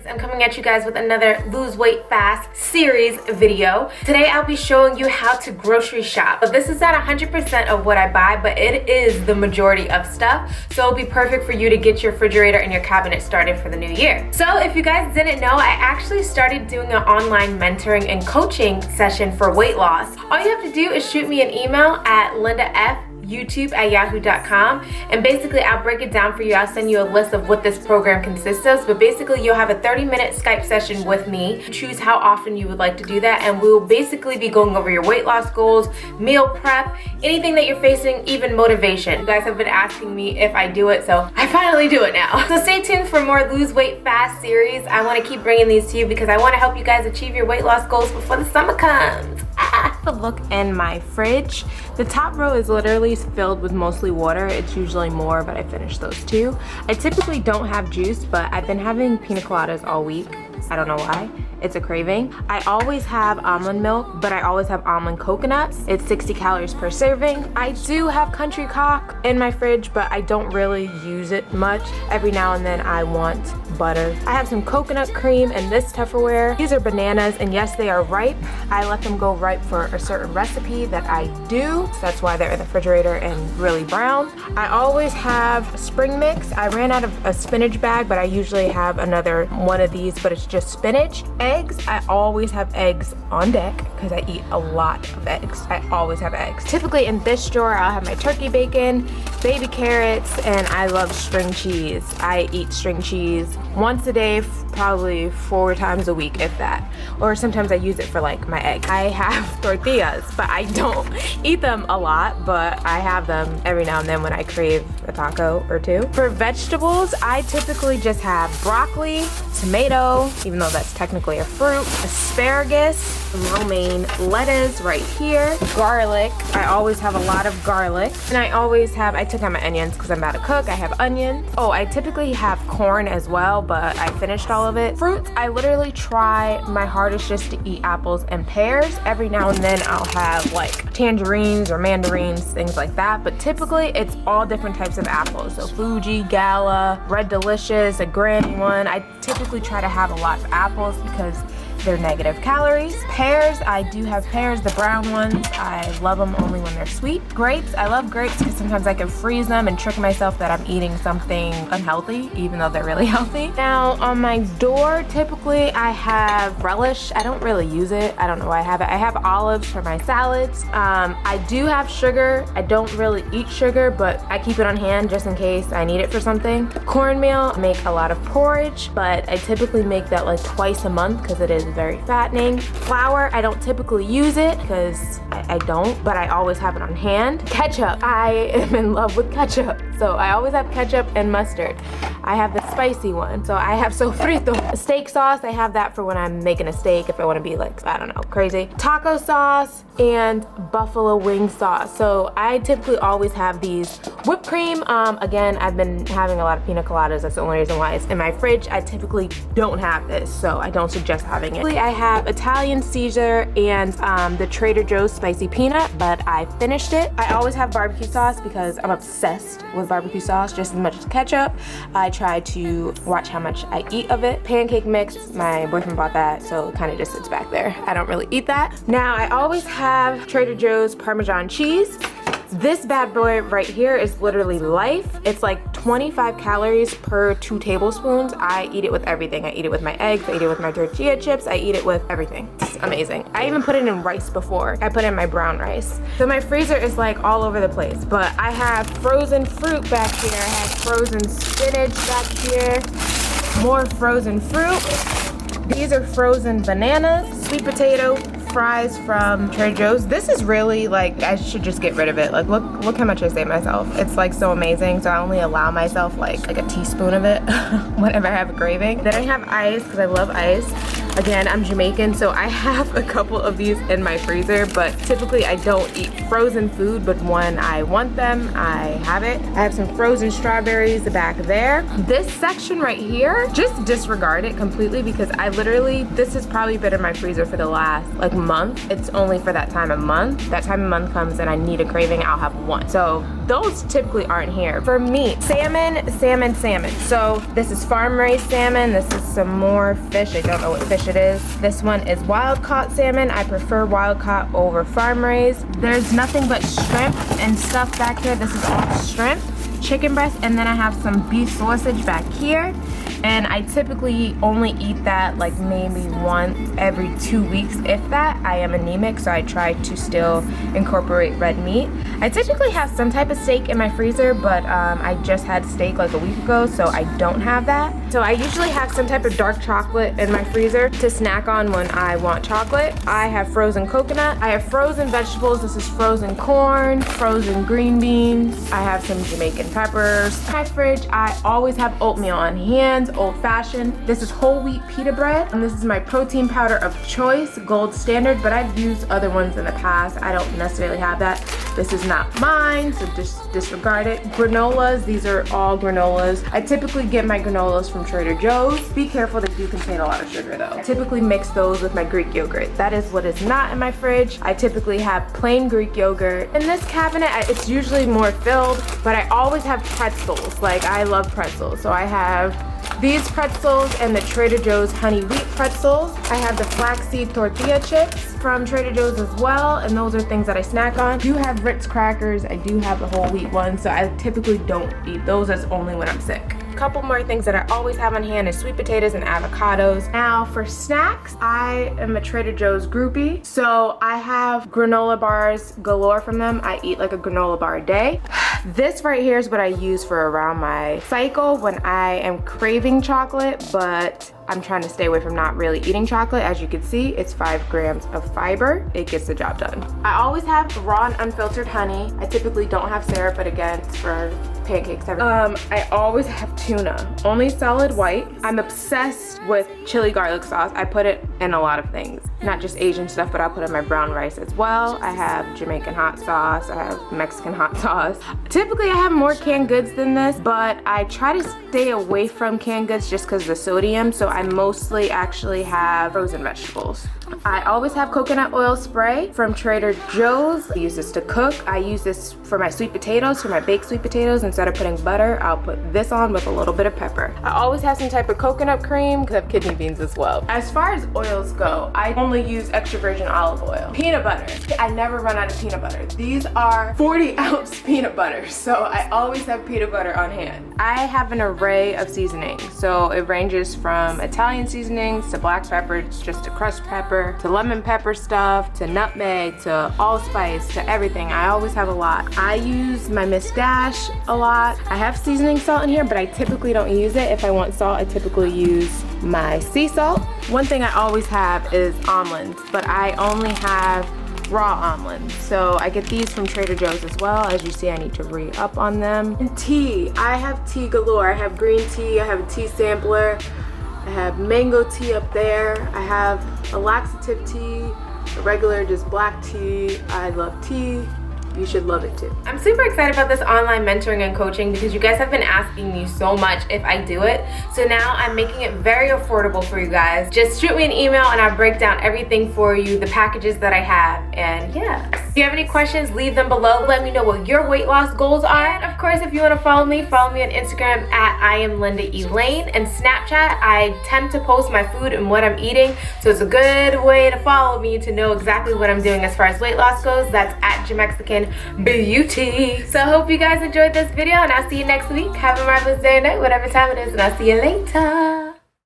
I'm coming at you guys with another lose weight fast series video. Today I'll be showing you how to grocery shop. But this is not 100% of what I buy, but it is the majority of stuff. So it'll be perfect for you to get your refrigerator and your cabinet started for the new year. So if you guys didn't know, I actually started doing an online mentoring and coaching session for weight loss. All you have to do is shoot me an email at lindafyoutube@yahoo.com, and basically I'll break it down for you. I'll send you a list of what this program consists of, but basically you'll have a 30-minute Skype session with me. Choose how often you would like to do that, and we will basically be going over your weight loss goals, meal prep, anything that you're facing, even motivation. You guys have been asking me if I do it, so I finally do it now. So stay tuned for more Lose Weight Fast series. I want to keep bringing these to you because I want to help you guys achieve your weight loss goals before the summer comes. A look in my fridge. The top row is literally filled with mostly water. It's usually more, but I finished those too. I typically don't have juice, but I've been having pina coladas all week. I don't know why. It's a craving. I always have almond milk, but I always have almond coconuts. It's 60 calories per serving. I do have country cock in my fridge, but I don't really use it much. Every now and then I want butter. I have some coconut cream in this Tupperware. These are bananas, and yes, they are ripe. I let them go ripe for a certain recipe that I do, so that's why they're in the refrigerator and really brown. I always have spring mix. I ran out of a spinach bag, but I usually have another one of these, but it's just spinach. Eggs, I always have eggs on deck because I eat a lot of eggs. I always have eggs. Typically in this drawer, I'll have my turkey bacon, baby carrots, and I love string cheese. I eat string cheese once a day, probably 4 times a week, if that. Or sometimes I use it for like my egg. I have tortillas, but I don't eat them a lot, but I have them every now and then when I crave a taco or two. For vegetables, I typically just have broccoli, tomato, even though that's technically a fruit, asparagus, romaine lettuce right here, garlic. I always have a lot of garlic. And I always have, I took out my onions because I'm about to cook. I have onions. Oh, I typically have corn as well, but I finished all of it. Fruits, I literally try my hardest just to eat apples and pears. Every now and then I'll have like tangerines or mandarins, things like that. But typically it's all different types of apples. So Fuji, Gala, Red Delicious, a granny one. I typically try to have a lot of apples because they're negative calories. Pears, I do have pears, the brown ones. I love them only when they're sweet. Grapes, I love grapes because sometimes I can freeze them and trick myself that I'm eating something unhealthy, even though they're really healthy. Now, on my door, typically I have relish. I don't really use it. I don't know why I have it. I have olives for my salads. I do have sugar. I don't really eat sugar, but I keep it on hand just in case I need it for something. Cornmeal, I make a lot of porridge, but I typically make that like twice a month because it is very fattening. Flour, I don't typically use it because I don't, but I always have it on hand. Ketchup, I am in love with ketchup. So I always have ketchup and mustard. I have the spicy one. So I have sofrito. Steak sauce, I have that for when I'm making a steak if I want to be like, I don't know, crazy. Taco sauce and buffalo wing sauce. So I typically always have these. Whipped cream, again, I've been having a lot of pina coladas. That's the only reason why it's in my fridge. I typically don't have this, so I don't suggest having it. I have Italian Caesar and the Trader Joe's spicy peanut, but I finished it. I always have barbecue sauce because I'm obsessed with barbecue sauce just as much as ketchup. I try to watch how much I eat of it. Pancake mix, my boyfriend bought that, so it kind of just sits back there. I don't really eat that. Now, I always have Trader Joe's Parmesan cheese. This bad boy right here is literally life. It's like 25 calories per 2 tablespoons. I eat it with everything. I eat it with my eggs, I eat it with my tortilla chips, I eat it with everything. It's amazing. I even put it in rice before. I put it in my brown rice. So my freezer is like all over the place, but I have frozen fruit back here. I have frozen spinach back here, more frozen fruit. These are frozen bananas, sweet potato, fries from Trader Joe's. This is really like, I should just get rid of it. Like look how much I save myself. It's like so amazing. So I only allow myself like a teaspoon of it whenever I have a craving. Then I have ice because I love ice. Again, I'm Jamaican, so I have a couple of these in my freezer, but typically I don't eat frozen food, but when I want them, I have it. I have some frozen strawberries back there. This section right here, just disregard it completely because I literally, this has probably been in my freezer for the last like month. It's only for that time of month. That time of month comes and I need a craving, I'll have one. So those typically aren't here. For meat, salmon, salmon, salmon. So this is farm raised salmon. This is some more fish. I don't know what fish it is. This one is wild caught salmon. I prefer wild caught over farm raised. There's nothing but shrimp and stuff back here. This is all shrimp, chicken breast, and then I have some beef sausage back here. And I typically only eat that like maybe once every 2 weeks, if that. I am anemic, so I try to still incorporate red meat. I typically have some type of steak in my freezer, but I just had steak like a week ago, so I don't have that. So I usually have some type of dark chocolate in my freezer to snack on when I want chocolate. I have frozen coconut. I have frozen vegetables. This is frozen corn, frozen green beans. I have some Jamaican peppers. In my fridge, I always have oatmeal on hand. Old-fashioned. This is whole wheat pita bread, and this is my protein powder of choice, gold standard, but I've used other ones in the past. I don't necessarily have that. This is not mine, so just disregard it. Granolas, these are all granolas. I typically get my granolas from Trader Joe's. Be careful, they do contain a lot of sugar though. I typically mix those with my Greek yogurt. That is what is not in my fridge. I typically have plain Greek yogurt. In this cabinet, it's usually more filled, but I always have pretzels. Like, I love pretzels, so I have these pretzels and the Trader Joe's honey wheat pretzels. I have the flaxseed tortilla chips from Trader Joe's as well, and those are things that I snack on. I do have Ritz crackers. I do have the whole wheat ones, so I typically don't eat those. That's only when I'm sick. Couple more things that I always have on hand is sweet potatoes and avocados. Now for snacks, I am a Trader Joe's groupie, so I have granola bars galore from them. I eat like a granola bar a day. This right here is what I use for around my cycle when I am craving chocolate, but I'm trying to stay away from not really eating chocolate. As you can see, it's 5 grams of fiber. It gets the job done. I always have raw and unfiltered honey. I typically don't have syrup, but again, it's for pancakes. I always have tuna, only solid white. I'm obsessed with chili garlic sauce. I put it in a lot of things, not just Asian stuff, but I'll put it in my brown rice as well. I have Jamaican hot sauce. I have Mexican hot sauce. Typically I have more canned goods than this, but I try to stay away from canned goods just because of the sodium, so I mostly actually have frozen vegetables. I always have coconut oil spray from Trader Joe's. I use this to cook. I use this for my sweet potatoes, for my baked sweet potatoes. Instead of putting butter, I'll put this on with a little bit of pepper. I always have some type of coconut cream because I have kidney beans as well. As far as oils go, I only use extra virgin olive oil. Peanut butter. I never run out of peanut butter. These are 40-ounce peanut butter, so I always have peanut butter on hand. I have an array of seasonings, so it ranges from Italian seasonings to black pepper, just to crushed pepper, to lemon pepper stuff, to nutmeg, to allspice, to everything. I always have a lot. I use my Miss Dash a lot. I have seasoning salt in here, but I typically don't use it. If I want salt, I typically use my sea salt. One thing I always have is almonds, but I only have raw almonds. So I get these from Trader Joe's as well. As you see, I need to re-up on them. And tea, I have tea galore. I have green tea, I have a tea sampler, I have mango tea up there, I have a laxative tea, a regular just black tea. I love tea. You should love it too. I'm super excited about this online mentoring and coaching because you guys have been asking me so much if I do it. So now I'm making it very affordable for you guys. Just shoot me an email and I'll break down everything for you, the packages that I have, and yeah. If you have any questions, leave them below. Let me know what your weight loss goals are. And of course, if you want to follow me on Instagram at iamLindaElaine, and Snapchat. I tend to post my food and what I'm eating, so it's a good way to follow me to know exactly what I'm doing as far as weight loss goes. That's at Jamexican Beauty. So I hope you guys enjoyed this video, and I'll see you next week. Have a marvelous day or night, whatever time it is, and I'll see you later.